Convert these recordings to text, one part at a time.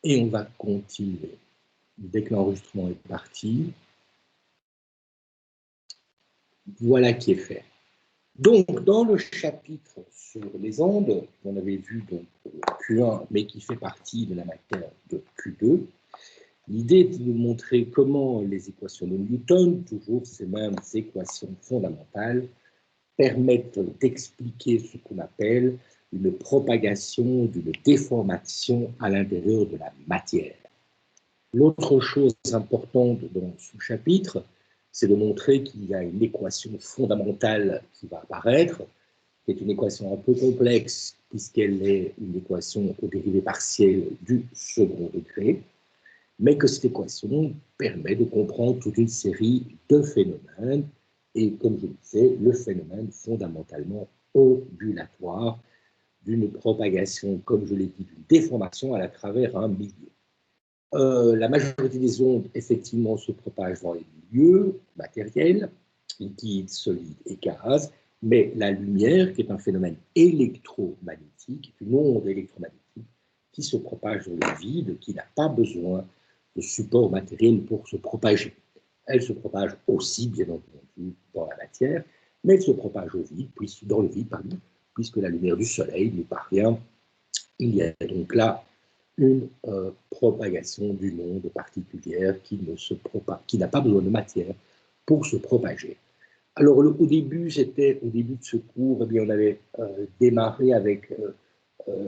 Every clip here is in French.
Et on va continuer. Dès que l'enregistrement est parti, voilà qui est fait. Donc, dans le chapitre sur les ondes, qu'on avait vu donc Q1, mais qui fait partie de la matière de Q2, l'idée est de nous montrer comment les équations de Newton, toujours ces mêmes équations fondamentales, permettent d'expliquer ce qu'on appelle une propagation d'une déformation à l'intérieur de la matière. L'autre chose importante dans ce chapitre, c'est de montrer qu'il y a une équation fondamentale qui va apparaître, qui est une équation un peu complexe, puisqu'elle est une équation aux dérivées partielles du second degré, mais que cette équation permet de comprendre toute une série de phénomènes, et comme je le disais, le phénomène fondamentalement ondulatoire d'une propagation, comme je l'ai dit, d'une déformation à travers un milieu. La majorité des ondes, effectivement, se propagent dans les milieux matériels, liquides, solides et gaz, mais la lumière, qui est un phénomène électromagnétique, une onde électromagnétique qui se propage dans le vide, qui n'a pas besoin de support matériel pour se propager. Elle se propage aussi, bien entendu, dans la matière, mais elle se propage au vide, dans le vide, pardon, puisque la lumière du soleil nous parvient. Il y a donc là une propagation d'une onde particulière qui n'a pas besoin de matière pour se propager. Alors, au début de ce cours, eh bien, on avait démarré avec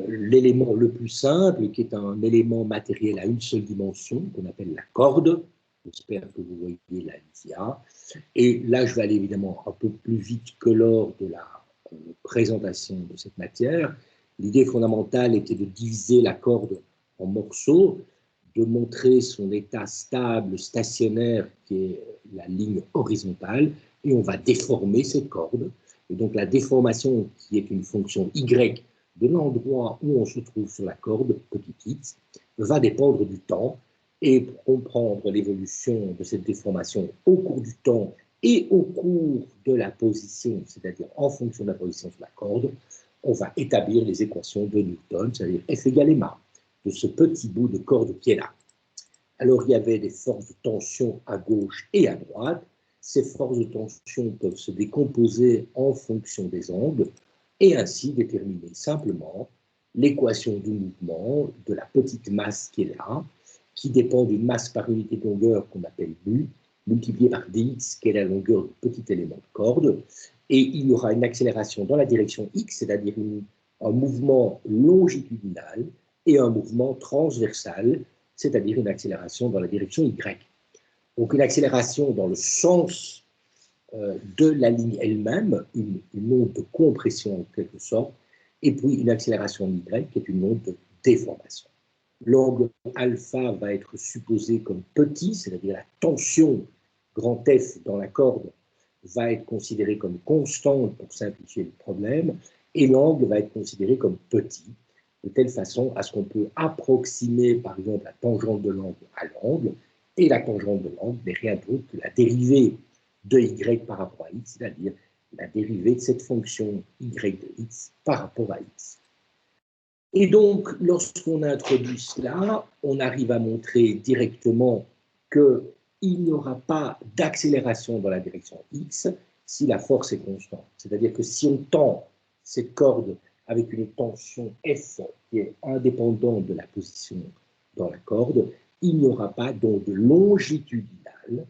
l'élément le plus simple, qui est un élément matériel à une seule dimension, qu'on appelle la corde. J'espère que vous voyez la dia. Et là, je vais aller évidemment un peu plus vite que lors de la présentation de cette matière. L'idée fondamentale était de diviser la corde en morceaux, de montrer son état stable, stationnaire, qui est la ligne horizontale, et on va déformer cette corde. Et donc la déformation, qui est une fonction y de l'endroit où on se trouve sur la corde, petit x, va dépendre du temps. Et pour comprendre l'évolution de cette déformation au cours du temps et au cours de la position, c'est-à-dire en fonction de la position sur la corde, on va établir les équations de Newton, c'est-à-dire F égale ma, de ce petit bout de corde qui est là. Alors, il y avait des forces de tension à gauche et à droite. Ces forces de tension peuvent se décomposer en fonction des angles et ainsi déterminer simplement l'équation du mouvement de la petite masse qui est là, qui dépend d'une masse par unité de longueur qu'on appelle mu, multipliée par dx, qui est la longueur du petit élément de corde, et il y aura une accélération dans la direction x, c'est-à-dire un mouvement longitudinal, et un mouvement transversal, c'est-à-dire une accélération dans la direction y. Donc une accélération dans le sens de la ligne elle-même, une onde de compression en quelque sorte, et puis une accélération en y qui est une onde de déformation. L'angle alpha va être supposé comme petit, c'est-à-dire la tension grand F dans la corde va être considérée comme constante pour simplifier le problème, et l'angle va être considéré comme petit, de telle façon à ce qu'on peut approximer, par exemple, la tangente de l'angle à l'angle, et la tangente de l'angle n'est rien d'autre que la dérivée de y par rapport à x, c'est-à-dire la dérivée de cette fonction y de x par rapport à x. Et donc, lorsqu'on introduit cela, on arrive à montrer directement qu'il n'y aura pas d'accélération dans la direction x si la force est constante. C'est-à-dire que si on tend cette corde avec une tension F qui est indépendante de la position dans la corde, il n'y aura pas d'onde longitudinale,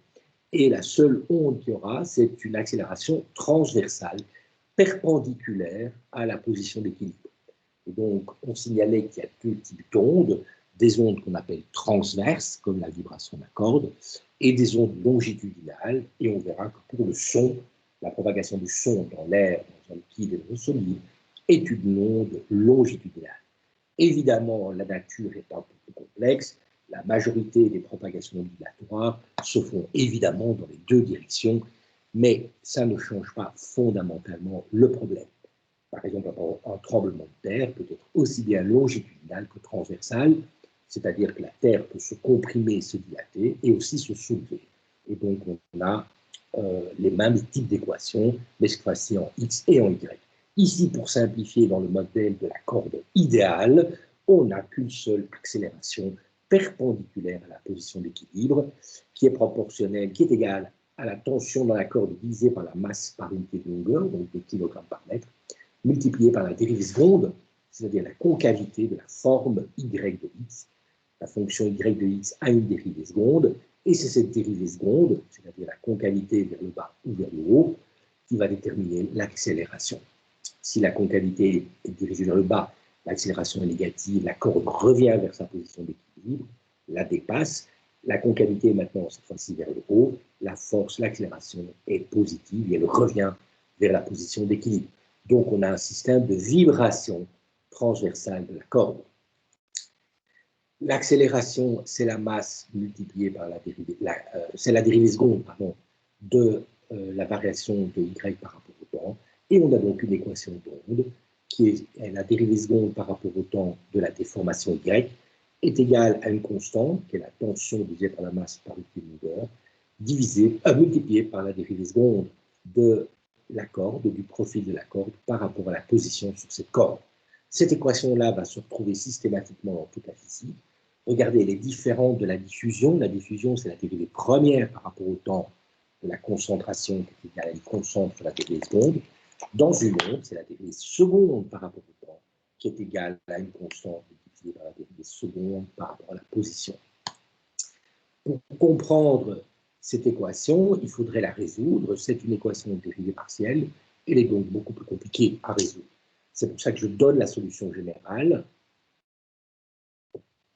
et la seule onde qu'il y aura, c'est une accélération transversale, perpendiculaire à la position d'équilibre. Et donc, on signalait qu'il y a deux types d'ondes, des ondes qu'on appelle transverses, comme la vibration de la corde, et des ondes longitudinales, et on verra que pour le son, la propagation du son dans l'air, dans un liquide et dans un solide, est une onde longitudinale. Évidemment, la nature est un peu plus complexe. La majorité des propagations ondulatoires se font évidemment dans les deux directions, mais ça ne change pas fondamentalement le problème. Par exemple, un tremblement de terre peut être aussi bien longitudinal que transversal, c'est-à-dire que la Terre peut se comprimer, se dilater et aussi se soulever. Et donc, on a les mêmes types d'équations, mais cette fois-ci en X et en Y. Ici, pour simplifier, dans le modèle de la corde idéale, on n'a qu'une seule accélération perpendiculaire à la position d'équilibre, qui est proportionnelle, qui est égale à la tension dans la corde divisée par la masse par unité de longueur, donc des kilogrammes par mètre, multipliée par la dérivée seconde, c'est-à-dire la concavité de la forme y de x. La fonction y de x a une dérivée seconde, et c'est cette dérivée seconde, c'est-à-dire la concavité vers le bas ou vers le haut, qui va déterminer l'accélération. Si la concavité est dirigée vers le bas, l'accélération est négative, la corde revient vers sa position d'équilibre, la dépasse. La concavité est maintenant, cette fois-ci, vers le haut. La force, l'accélération est positive et elle revient vers la position d'équilibre. Donc, on a un système de vibration transversale de la corde. L'accélération, c'est la masse multipliée par la dérivée, c'est la dérivée seconde, pardon, de la variation de y par rapport au temps. Et on a donc une équation d'onde qui est la dérivée seconde par rapport au temps de la déformation y est égale à une constante, qui est la tension divisée par la masse par unité de longueur, multipliée par la dérivée seconde de la corde, du profil de la corde par rapport à la position sur cette corde. Cette équation-là va se retrouver systématiquement dans toute la physique. Regardez, elle est différente de la diffusion. La diffusion, c'est la dérivée première par rapport au temps de la concentration qui est égale à une constante sur la dérivée seconde. Dans une onde, c'est la dérivée seconde par rapport au temps qui est égale à une constante multipliée par la dérivée seconde par rapport à la position. Pour comprendre cette équation, il faudrait la résoudre. C'est une équation de dérivée partielle. Elle est donc beaucoup plus compliquée à résoudre. C'est pour ça que je donne la solution générale.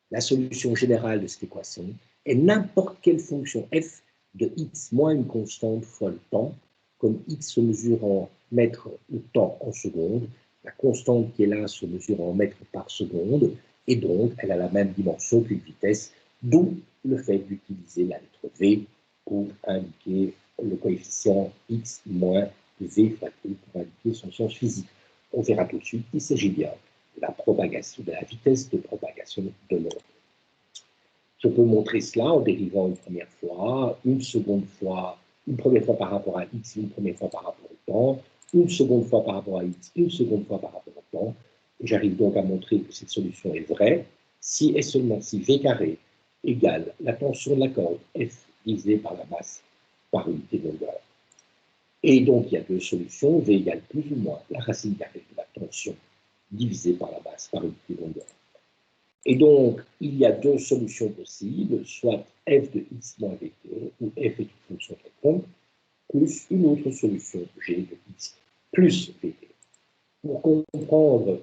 La solution générale de cette équation est n'importe quelle fonction f de x moins une constante fois le temps, comme x se mesure en mètres le temps en secondes, la constante qui est là se mesure en mètres par seconde, et donc elle a la même dimension qu'une vitesse, d'où le fait d'utiliser la lettre v pour indiquer le coefficient x moins v fois t pour indiquer son sens physique. On verra tout de suite qu'il s'agit bien de la propagation, de la vitesse de propagation de l'onde. Je peux montrer cela en dérivant une première fois, une seconde fois, une première fois par rapport à x, une première fois par rapport au temps, une seconde fois par rapport à x, une seconde fois par rapport au temps. J'arrive donc à montrer que cette solution est vraie si et seulement si v carré égale la tension de la corde F divisée par la masse par unité de longueur. Et donc, il y a deux solutions. V égale plus ou moins la racine carrée de la tension divisée par la masse par unité de longueur. Et donc, il y a deux solutions possibles, soit f de x moins vt, où f est une fonction quelconque, plus une autre solution, g de x plus vt. Pour comprendre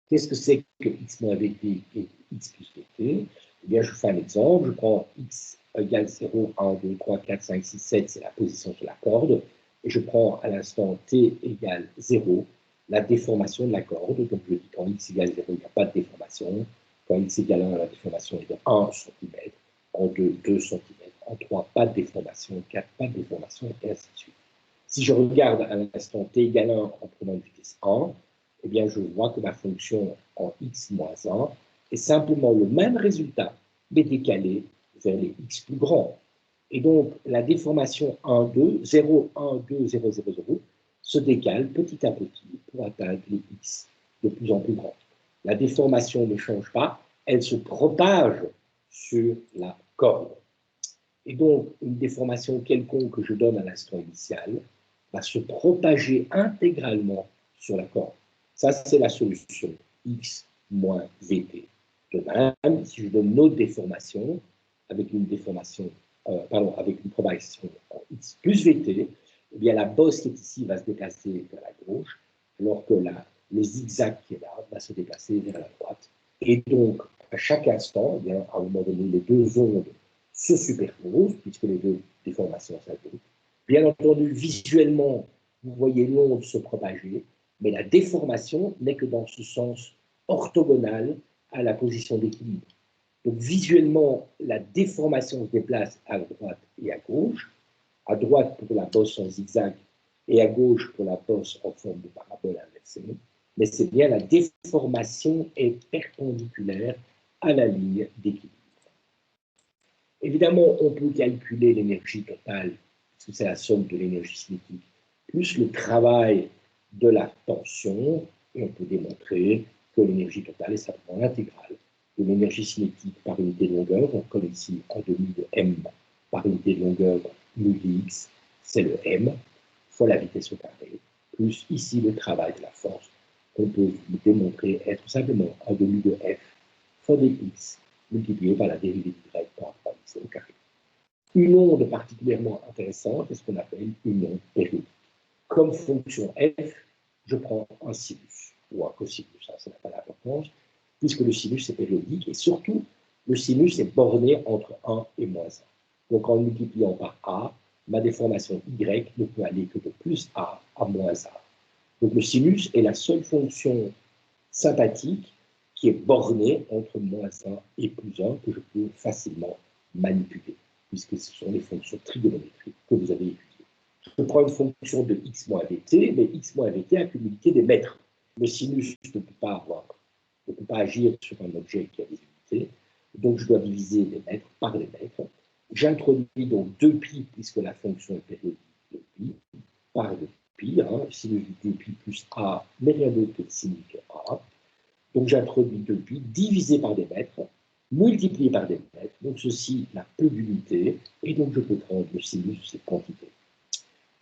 qu'est-ce que c'est que x moins vt et x plus vt, eh bien, je fais un exemple. Je prends x égale 0, 1, 2, 3, 4, 5, 6, 7, c'est la position sur la corde, et je prends à l'instant t égale 0, la déformation de la corde. Donc, je dis qu'en x égale 0, il n'y a pas de déformation. Quand x égale 1, la déformation est de 1 cm. En 2, 2 cm. En 3, pas de déformation. En 4, pas de déformation, et ainsi de suite. Si je regarde à l'instant t égale 1 en prenant une vitesse 1, eh bien, je vois que ma fonction en x moins 1 est simplement le même résultat, mais décalé vers les x plus grands. Et donc, la déformation 1, 2, 0, 1, 2, 0, 0, 0 se décale petit à petit pour atteindre les x de plus en plus grands. La déformation ne change pas, elle se propage sur la corde. Et donc, une déformation quelconque que je donne à l'instant initial va se propager intégralement sur la corde. Ça, c'est la solution x moins vt. De même, si je donne une autre déformation, avec une déformation, avec une propagation en x plus vt, eh bien, la bosse qui est ici va se déplacer vers la gauche, alors que le zigzag qui est là va se déplacer vers la droite. Et donc, à chaque instant, eh bien, à un moment donné, les deux ondes se superposent, puisque les deux déformations s'ajoutent. Bien entendu, visuellement, vous voyez l'onde se propager, mais la déformation n'est que dans ce sens orthogonal à la position d'équilibre. Donc visuellement, la déformation se déplace à droite et à droite pour la bosse en zigzag et à gauche pour la bosse en forme de parabole inversée, mais c'est bien la déformation est perpendiculaire à la ligne d'équilibre. Évidemment, on peut calculer l'énergie totale, parce que c'est la somme de l'énergie cinétique, plus le travail de la tension, et on peut démontrer que l'énergie totale est simplement l'intégrale de l'énergie cinétique par unité de longueur, on connaît ici en demi de m par unité de longueur multi x, c'est le m, fois la vitesse au carré, plus ici le travail de la force, qu'on peut vous démontrer être simplement un demi de f fois dx multiplié par la dérivée de y par 3x au carré. Une onde particulièrement intéressante est ce qu'on appelle une onde périodique. Comme fonction f, je prends un sinus ou un cosinus, ça n'a pas d'importance, puisque le sinus est périodique et surtout, le sinus est borné entre 1 et moins 1. Donc en multipliant par a, ma déformation y ne peut aller que de plus a à moins a. Donc le sinus est la seule fonction sympathique qui est bornée entre moins 1 et plus 1 que je peux facilement manipuler, puisque ce sont les fonctions trigonométriques que vous avez étudiées. Je prends une fonction de x moins vt, mais x moins vt a qu'une unité des mètres. Le sinus ne peut pas agir sur un objet qui a des unités, donc je dois diviser les mètres par les mètres. J'introduis donc 2π, puisque la fonction est périodique de pi, par 2π, sinus de 2π plus a, mais rien d'autre que le sinus de a. Donc j'introduis 2π divisé par des mètres, multiplié par des mètres, donc ceci n'a peu d'unité, et donc je peux prendre le sinus de cette quantité.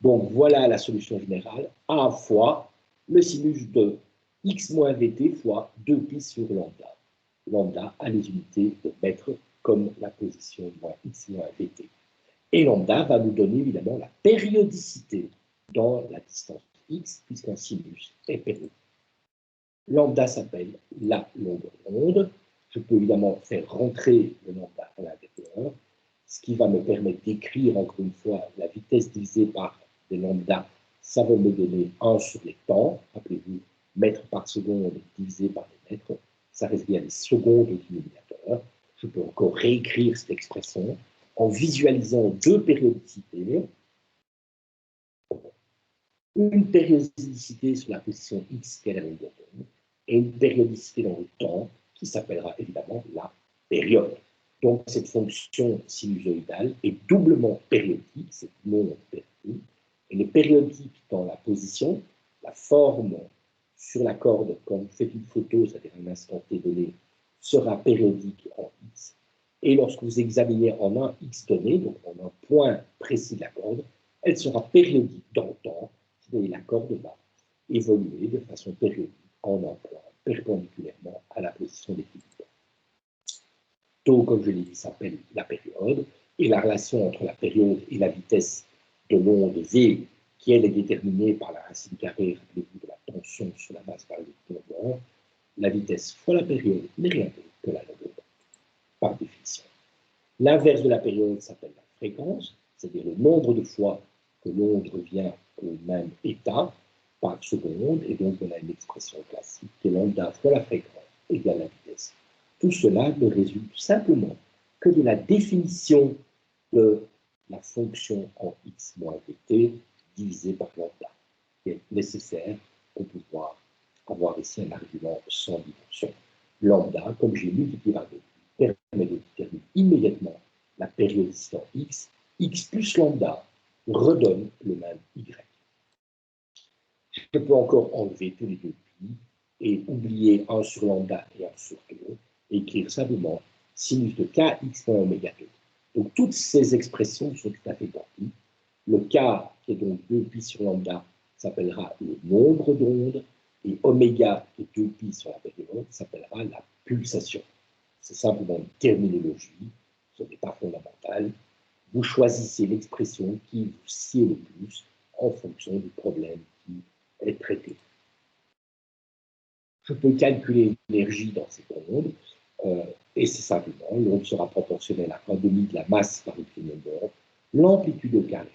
Donc voilà la solution générale, a fois le sinus de x moins vt fois 2π sur lambda. Lambda a les unités de mètres comme la position moins x moins vt. Et lambda va nous donner évidemment la périodicité dans la distance x, puisqu'un sinus est périodique. Lambda s'appelle la longueur d'onde. Je peux évidemment faire rentrer le lambda à l'intérieur, ce qui va me permettre d'écrire encore une fois la vitesse divisée par le lambda. Ça va me donner 1 sur les temps. Rappelez-vous, mètres par seconde divisé par les mètres. Ça reste bien les secondes au dénominateur. Je peux encore réécrire cette expression en visualisant deux périodicités. Une périodicité sur la position x qui est la longueur d'onde et une périodicité dans le temps qui s'appellera évidemment la période. Donc cette fonction sinusoïdale est doublement périodique, c'est non périodique. Elle est périodique dans la position, la forme sur la corde, quand vous faites une photo, c'est-à-dire un instant t donné, sera périodique en x. Et lorsque vous examinez en un x donné, donc en un point précis de la corde, elle sera périodique dans le temps, et la corde va évoluer de façon périodique en un point, perpendiculairement à la position d'équilibre. Taux, comme je l'ai dit, s'appelle la période, et la relation entre la période et la vitesse de l'onde v, qui elle est déterminée par la racine carrée, rappelez-vous, de la tension sur la masse par le longueur, la vitesse fois la période n'est rien d'autre que la longueur, par définition. L'inverse de la période s'appelle la fréquence, c'est-à-dire le nombre de fois que l'onde revient au même état par seconde, et donc on a une expression classique qui est lambda fois la fréquence égale la vitesse. Tout cela ne résulte simplement que de la définition de la fonction en x moins vt divisée par lambda, qui est nécessaire pour pouvoir avoir ici un argument sans dimension. Lambda, comme j'ai multiplié par 2, permet de déterminer immédiatement la périodicité en x. X plus lambda redonne le même y. Je peux encore enlever tous les deux pi et oublier 1 sur lambda et 1 sur 2 et écrire simplement sinus de kx moins oméga 2. Donc toutes ces expressions sont tout à fait identiques. Le k, qui est donc 2pi sur lambda, s'appellera le nombre d'ondes et oméga, qui est 2pi sur la période, s'appellera la pulsation. C'est simplement une terminologie, ce n'est pas fondamental. Vous choisissez l'expression qui vous sied le plus en fonction du problème qui est traité. Je peux calculer l'énergie dans ces ondes, et c'est simplement, l'onde sera proportionnelle à 1/2 de la masse par unité de longueur, l'amplitude au carré,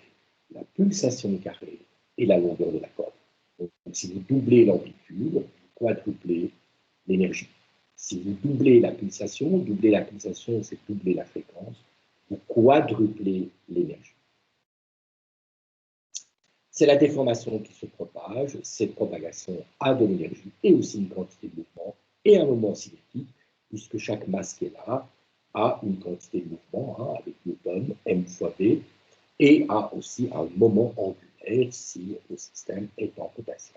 la pulsation au carré et la longueur de la corde. Donc, si vous doublez l'amplitude, vous quadruplez l'énergie. Si vous doublez la pulsation, c'est doubler la fréquence, vous quadruplez l'énergie. C'est la déformation qui se propage, cette propagation a de l'énergie et aussi une quantité de mouvement et un moment cinétique, puisque chaque masse qui est là a une quantité de mouvement, avec Newton, m fois v, et a aussi un moment angulaire si le système est en rotation.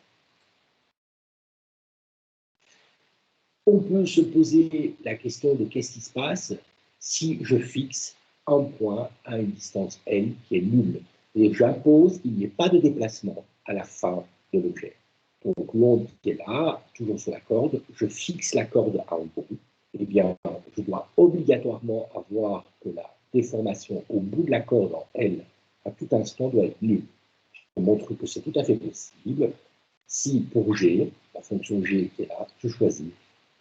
On peut se poser la question de qu'est-ce qui se passe si je fixe un point à une distance L qui est nulle. Et j'impose qu'il n'y ait pas de déplacement à la fin de l'objet. Donc l'onde qui est là, toujours sur la corde, je fixe la corde à un bout. Eh bien, je dois obligatoirement avoir que la déformation au bout de la corde en L à tout instant doit être nulle. Je montre que c'est tout à fait possible si pour G, la fonction G qui est là, je choisis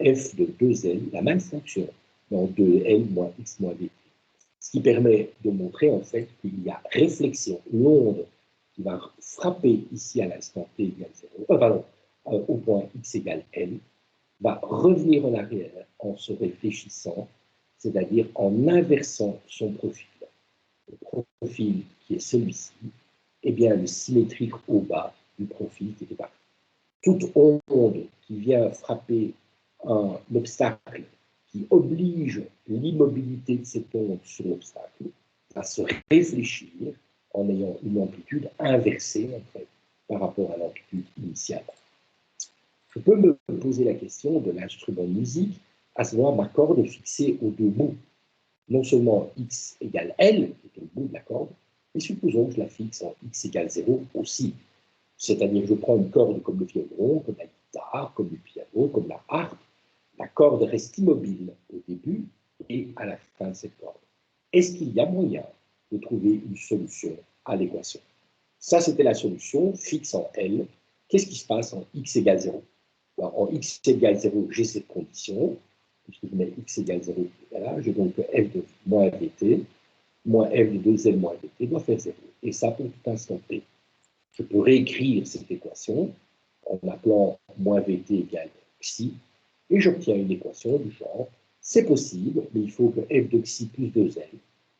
f de 2L, la même fonction, mais en 2L moins x moins dt. Ce qui permet de montrer en fait qu'il y a réflexion, l'onde qui va frapper ici à l'instant t égale 0, au point x égale L, va revenir en arrière en se réfléchissant, c'est-à-dire en inversant son profil. Le profil qui est celui-ci est bien le symétrique au bas du profil qui était parti. Toute onde qui vient frapper un obstacle qui oblige l'immobilité de cette onde sur l'obstacle va se réfléchir en ayant une amplitude inversée en fait, par rapport à l'amplitude initiale. Je peux me poser la question de l'instrument de musique, à savoir ma corde est fixée aux deux bouts. Non seulement x égale L, qui est au bout de la corde, mais supposons que je la fixe en x égale 0 aussi. C'est-à-dire que je prends une corde comme le violon, comme la guitare, comme le piano, comme la harpe. La corde reste immobile au début et à la fin de cette corde. Est-ce qu'il y a moyen de trouver une solution à l'équation? Ça, c'était la solution fixe en L. Qu'est-ce qui se passe en x égale 0? Alors, en x égale 0, j'ai cette condition. Puisque je mets x égale 0, voilà, j'ai donc f de moins dt, moins f de 2L moins dt doit faire 0. Et ça pour tout instant t. Je peux réécrire cette équation en appelant moins Vt égale xi, et j'obtiens une équation du genre, c'est possible, mais il faut que f de xi plus 2L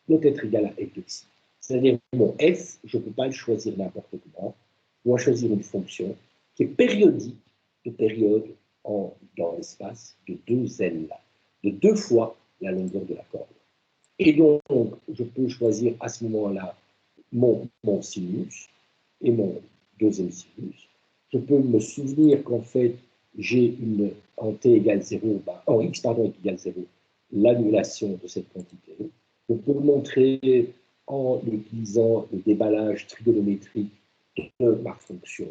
doit être égal à f de xi. C'est-à-dire mon f, je ne peux pas le choisir n'importe comment, je dois choisir une fonction qui est périodique de période dans l'espace de 2L, de 2 fois la longueur de la corde. Et donc, je peux choisir à ce moment-là mon sinus, et mon deuxième sinus. Je peux me souvenir qu'en fait, j'ai en t égale 0, en x pardon, égale 0, l'annulation de cette quantité. Je peux montrer en utilisant le déballage trigonométrique de ma fonction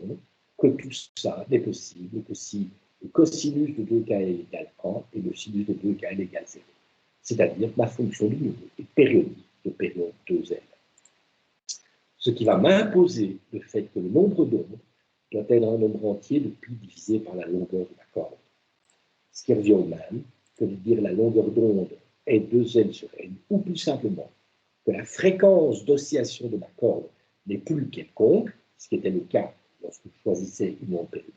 que tout ça n'est possible que si le cosinus de 2kl égale 1 et le sinus de 2kl égale 0. C'est-à-dire que ma fonction du niveau est périodique de période 2L. Ce qui va m'imposer le fait que le nombre d'ondes doit être un nombre entier de pi divisé par la longueur de la corde. Ce qui revient au même que de dire la longueur d'onde est 2L sur N, ou plus simplement que la fréquence d'oscillation de ma corde n'est plus quelconque, ce qui était le cas lorsque je choisissais une onde périodique.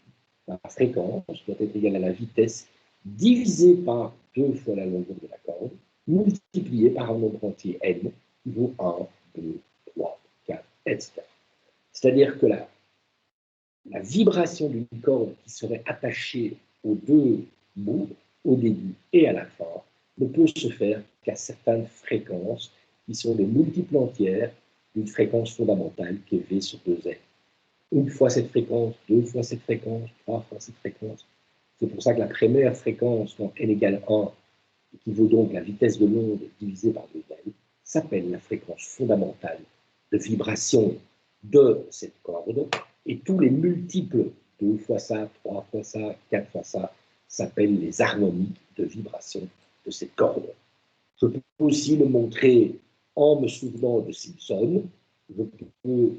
La fréquence doit être égale à la vitesse divisée par 2 fois la longueur de la corde, multipliée par un nombre entier N, qui vaut 1, 2, 3, 4, etc. C'est-à-dire que la vibration d'une corde qui serait attachée aux deux bouts, au début et à la fin, ne peut se faire qu'à certaines fréquences qui sont des multiples entières d'une fréquence fondamentale qui est V sur 2L. Une fois cette fréquence, deux fois cette fréquence, trois fois cette fréquence. C'est pour ça que la première fréquence, quand n égale 1, qui vaut donc la vitesse de l'onde divisée par 2L, s'appelle la fréquence fondamentale de vibration de cette corde, et tous les multiples, 2 fois ça, 3 fois ça, 4 fois ça, s'appellent les harmoniques de vibration de cette corde. Je peux aussi le montrer en me souvenant de Simpson. Je peux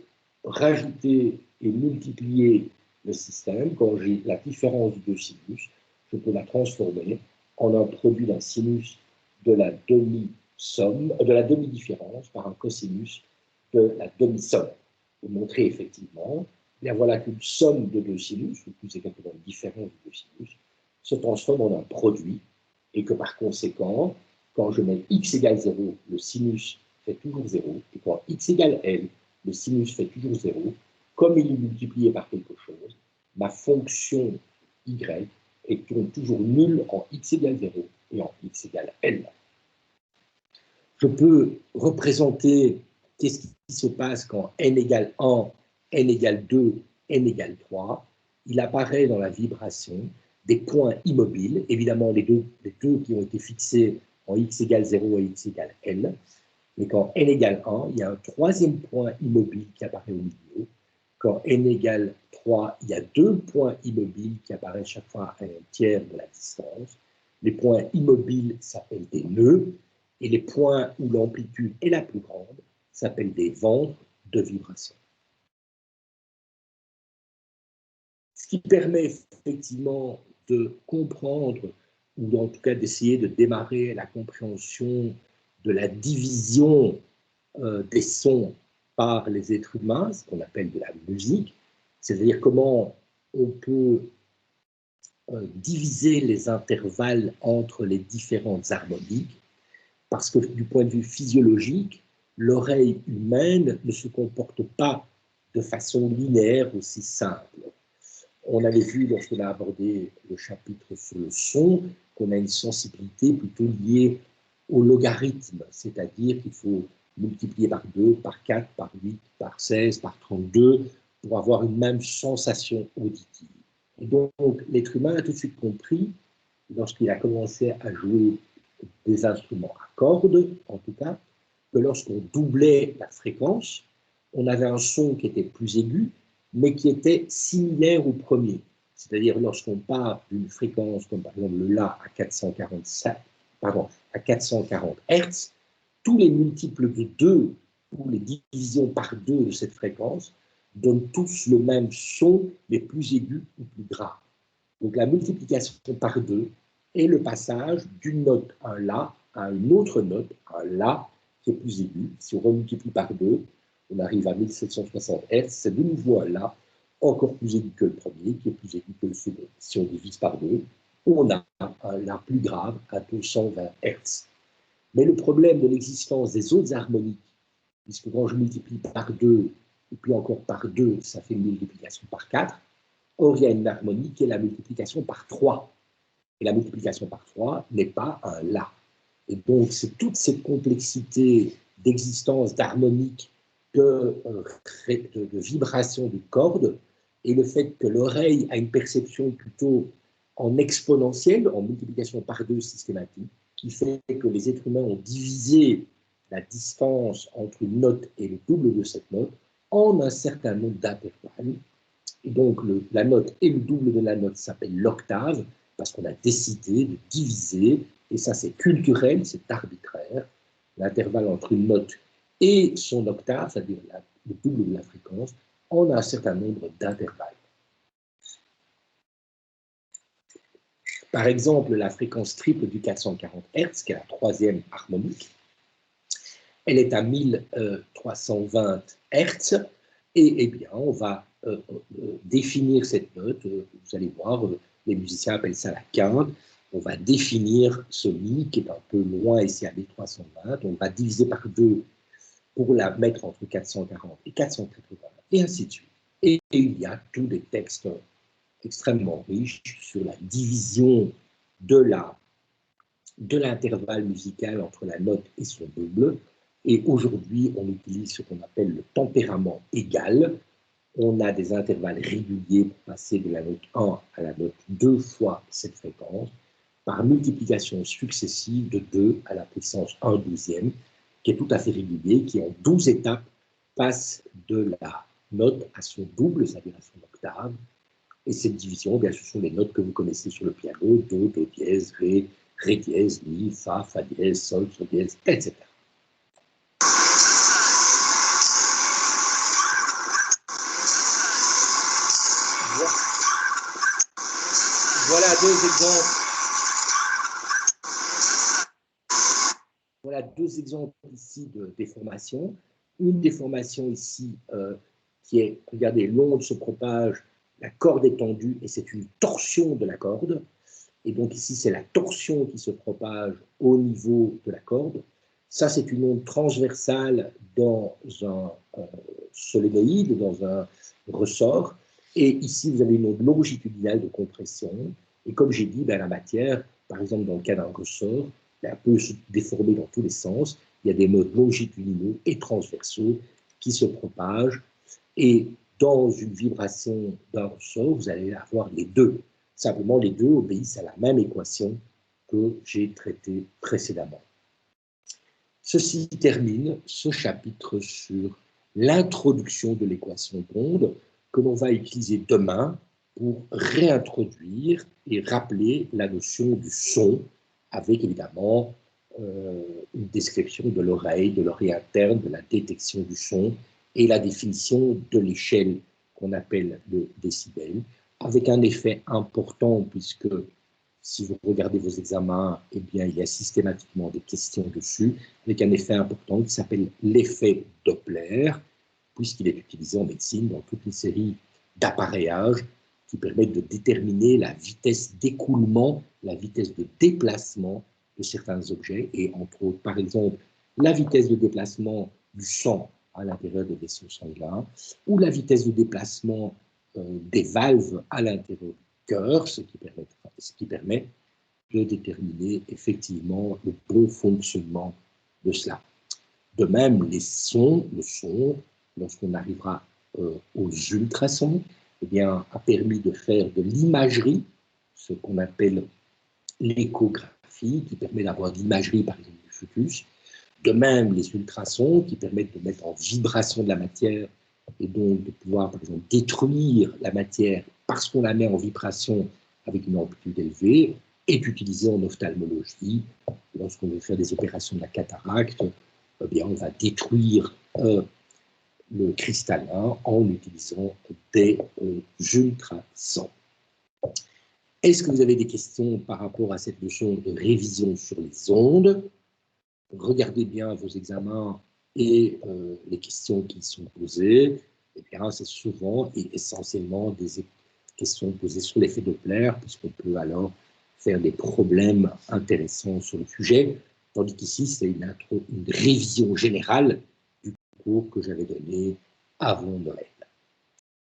rajouter et multiplier le système. Quand j'ai la différence de deux sinus, je peux la transformer en un produit d'un sinus de la demi-somme, de la demi-différence par un cosinus de la demi-somme. Pour montrer effectivement, bien voilà qu'une somme de deux sinus, ou plus exactement une différence de deux sinus, se transforme en un produit, et que par conséquent, quand je mets x égale 0, le sinus fait toujours 0, et quand x égale L, le sinus fait toujours 0, comme il est multiplié par quelque chose, ma fonction y est donc toujours nulle en x égale 0 et en x égale L. Je peux représenter qu'est-ce qui se passe quand n égale 1, n égale 2, n égale 3. Il apparaît dans la vibration des points immobiles, évidemment les deux qui ont été fixés en x égale 0 et x égale L, mais quand n égale 1, il y a un troisième point immobile qui apparaît au milieu. Quand n égale 3, il y a deux points immobiles qui apparaissent chaque fois à un tiers de la distance. Les points immobiles s'appellent des nœuds, et les points où l'amplitude est la plus grande s'appellent des ventres de vibration. Ce qui permet effectivement de comprendre, ou en tout cas d'essayer de démarrer la compréhension de la division des sons par les êtres humains, ce qu'on appelle de la musique, c'est-à-dire comment on peut diviser les intervalles entre les différentes harmoniques, parce que du point de vue physiologique, l'oreille humaine ne se comporte pas de façon linéaire aussi simple. On avait vu, lorsqu'on a abordé le chapitre sur le son, qu'on a une sensibilité plutôt liée au logarithme, c'est-à-dire qu'il faut multiplier par 2, par 4, par 8, par 16, par 32, pour avoir une même sensation auditive. Et donc, l'être humain a tout de suite compris, lorsqu'il a commencé à jouer des instruments à cordes, en tout cas, que lorsqu'on doublait la fréquence, on avait un son qui était plus aigu, mais qui était similaire au premier. C'est-à-dire lorsqu'on part d'une fréquence comme par exemple le La à 440 Hz, tous les multiples de 2 ou les divisions par 2 de cette fréquence donnent tous le même son, mais plus aigu ou plus grave. Donc la multiplication par 2 est le passage d'une note, un La, à une autre note, un La, qui est plus aigu. Si on remultiplie par 2, on arrive à 1760 Hz, c'est de nouveau un La, encore plus aigu que le premier, qui est plus aigu que le second. Si on divise par 2, on a un La plus grave à 220 Hz. Mais le problème de l'existence des autres harmoniques, puisque quand je multiplie par 2, et puis encore par 2, ça fait une multiplication par 4, or il y a une harmonie qui est la multiplication par 3. Et la multiplication par 3 n'est pas un La. Et donc, c'est toute cette complexité d'existence d'harmonique, de vibration de cordes, et le fait que l'oreille a une perception plutôt en exponentielle, en multiplication par 2 systématique, qui fait que les êtres humains ont divisé la distance entre une note et le double de cette note en un certain nombre d'intervalles. Et donc, la note et le double de la note s'appelle l'octave, parce qu'on a décidé de diviser, et ça c'est culturel, c'est arbitraire, l'intervalle entre une note et son octave, c'est-à-dire le double de la fréquence, en un certain nombre d'intervalles. Par exemple, la fréquence triple du 440 Hz, qui est la troisième harmonique, elle est à 1320 Hz, et eh bien, on va définir cette note, vous allez voir, les musiciens appellent ça la quinte, on va définir ce Mi qui est un peu loin ici à 1320, on va diviser par 2 pour la mettre entre 440 et 480, et ainsi de suite. Et il y a tous des textes extrêmement riches sur la division de l'intervalle musical entre la note et son double. Et aujourd'hui, on utilise ce qu'on appelle le tempérament égal. On a des intervalles réguliers pour passer de la note 1 à la note 2 fois cette fréquence, par multiplication successive de 2 à la puissance 1/12, qui est tout à fait régulier, qui en 12 étapes passe de la note à son double, c'est-à-dire à son octave. Et cette division, bien, ce sont les notes que vous connaissez sur le piano, Do, Do dièse, Ré, Ré dièse, Mi, Fa, Fa dièse, Sol, Sol dièse, etc. Voilà deux exemples. Voilà deux exemples ici de déformation. Une déformation ici qui est, regardez, l'onde se propage, la corde est tendue et c'est une torsion de la corde. Et donc ici, c'est la torsion qui se propage au niveau de la corde. Ça, c'est une onde transversale dans un solénoïde, dans un ressort. Et ici, vous avez une onde longitudinale de compression. Et comme j'ai dit, ben, la matière, par exemple, dans le cas d'un ressort, elle peut se déformer dans tous les sens. Il y a des modes longitudinaux et transversaux qui se propagent. Et dans une vibration d'un ressort, vous allez avoir les deux. Simplement, les deux obéissent à la même équation que j'ai traitée précédemment. Ceci termine ce chapitre sur l'introduction de l'équation d'onde que l'on va utiliser demain pour réintroduire et rappeler la notion du son, avec évidemment une description de l'oreille interne, de la détection du son et la définition de l'échelle qu'on appelle le décibel, avec un effet important puisque si vous regardez vos examens, eh bien, il y a systématiquement des questions dessus, avec un effet important qui s'appelle l'effet Doppler, puisqu'il est utilisé en médecine dans toute une série d'appareillages qui permettent de déterminer la vitesse d'écoulement, la vitesse de déplacement de certains objets, et entre autres, par exemple, la vitesse de déplacement du sang à l'intérieur des vaisseaux sanguins, ou la vitesse de déplacement des valves à l'intérieur du cœur, ce qui permet de déterminer effectivement le bon fonctionnement de cela. De même, le son, lorsqu'on arrivera aux ultrasons, eh bien, a permis de faire de l'imagerie, ce qu'on appelle l'échographie, qui permet d'avoir de l'imagerie, par exemple, du fœtus. De même, les ultrasons, qui permettent de mettre en vibration de la matière et donc de pouvoir, par exemple, détruire la matière parce qu'on la met en vibration avec une amplitude élevée, est utilisé en ophtalmologie. Lorsqu'on veut faire des opérations de la cataracte, eh bien, on va détruire le cristallin en utilisant des ultrasons. Est-ce que vous avez des questions par rapport à cette notion de révision sur les ondes? Regardez bien vos examens et les questions qui sont posées. Eh bien, c'est souvent et essentiellement des questions posées sur l'effet Doppler, puisqu'on peut alors faire des problèmes intéressants sur le sujet, tandis qu'ici, c'est une révision générale du cours que j'avais donné avant Noël.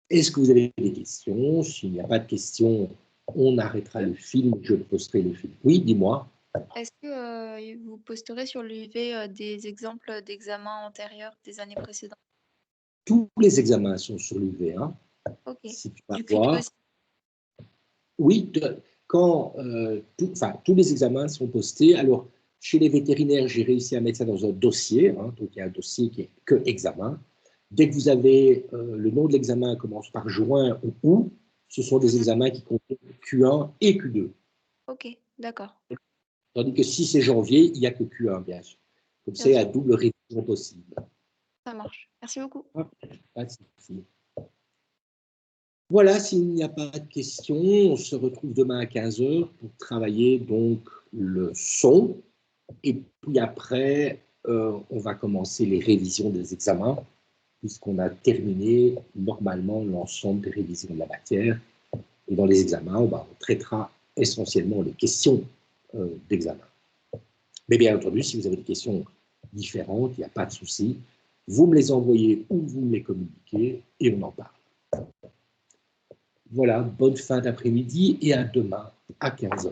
Est-ce que vous avez des questions? S'il n'y a pas de questions, on arrêtera le film, je posterai le film. Oui, dis-moi. Est-ce que vous posterez sur l'UV des exemples d'examens antérieurs des années précédentes? Tous les examens sont sur l'UV1. Ok. Si tu vas Du Q2 voir. aussi. Oui, quand tous les examens sont postés. Alors, chez les vétérinaires, j'ai réussi à mettre ça dans un dossier. Hein, donc, il y a un dossier qui est que examen. Dès que vous avez le nom de l'examen commence par juin ou août, ce sont des examens qui contiennent Q1 et Q2. Ok, d'accord. Tandis que si c'est janvier, il n'y a que Q1, bien sûr. Comme ça, Bien il y a sûr. double révision possible. Ça marche. Merci beaucoup. Pas de souci. Voilà, s'il n'y a pas de questions, on se retrouve demain à 15 h pour travailler donc le son. Et puis après, on va commencer les révisions des examens, puisqu'on a terminé normalement l'ensemble des révisions de la matière. Et dans les examens, on traitera essentiellement les questions d'examen. Mais bien entendu, si vous avez des questions différentes, il n'y a pas de souci. Vous me les envoyez ou vous me les communiquez et on en parle. Voilà, bonne fin d'après-midi et à demain à 15 h.